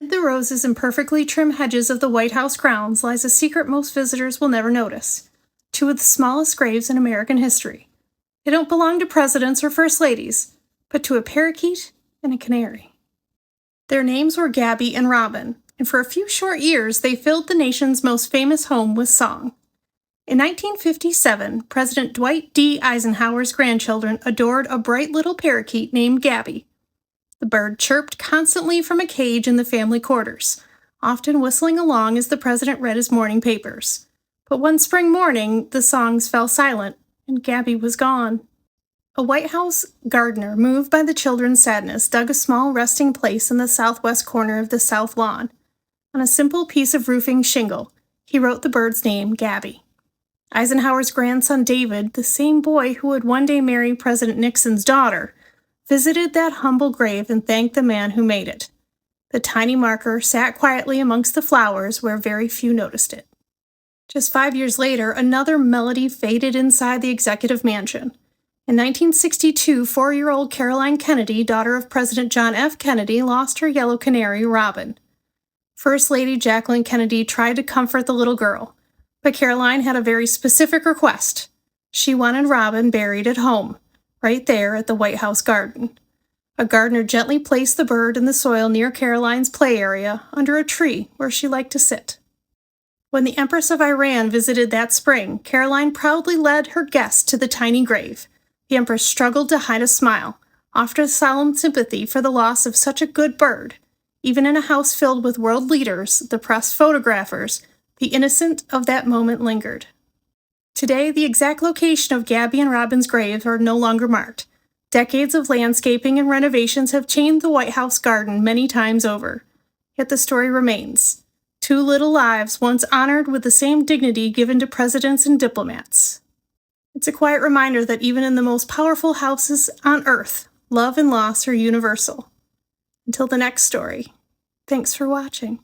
The roses and perfectly trimmed hedges of the White House grounds lies a secret most visitors will never notice. Two of the smallest graves in American history. They don't belong to presidents or first ladies, but to a parakeet and a canary. Their names were Gabby and Robin, and for a few short years they filled the nation's most famous home with song. In 1957, President Dwight D. Eisenhower's grandchildren adored a bright little parakeet named Gabby. The bird chirped constantly from a cage in the family quarters, often whistling along as the president read his morning papers. But one spring morning, the songs fell silent, and Gabby was gone. A White House gardener, moved by the children's sadness, dug a small resting place in the southwest corner of the south lawn. On a simple piece of roofing shingle, he wrote the bird's name, Gabby. Eisenhower's grandson David, the same boy who would one day marry President Nixon's daughter, visited that humble grave and thanked the man who made it. The tiny marker sat quietly amongst the flowers where very few noticed it. Just 5 years later, another melody faded inside the executive mansion. In 1962, 4-year-old Caroline Kennedy, daughter of President John F. Kennedy, lost her yellow canary, Robin. First Lady Jacqueline Kennedy tried to comfort the little girl, but Caroline had a very specific request. She wanted Robin buried at home, right there at the White House garden. A gardener gently placed the bird in the soil near Caroline's play area, under a tree where she liked to sit. When the Empress of Iran visited that spring, Caroline proudly led her guests to the tiny grave. The Empress struggled to hide a smile, offered solemn sympathy for the loss of such a good bird. Even in a house filled with world leaders, the press photographers, the innocent of that moment lingered. Today, the exact location of Gabby and Robin's graves are no longer marked. Decades of landscaping and renovations have changed the White House garden many times over. Yet the story remains. Two little lives once honored with the same dignity given to presidents and diplomats. It's a quiet reminder that even in the most powerful houses on earth, love and loss are universal. Until the next story, thanks for watching.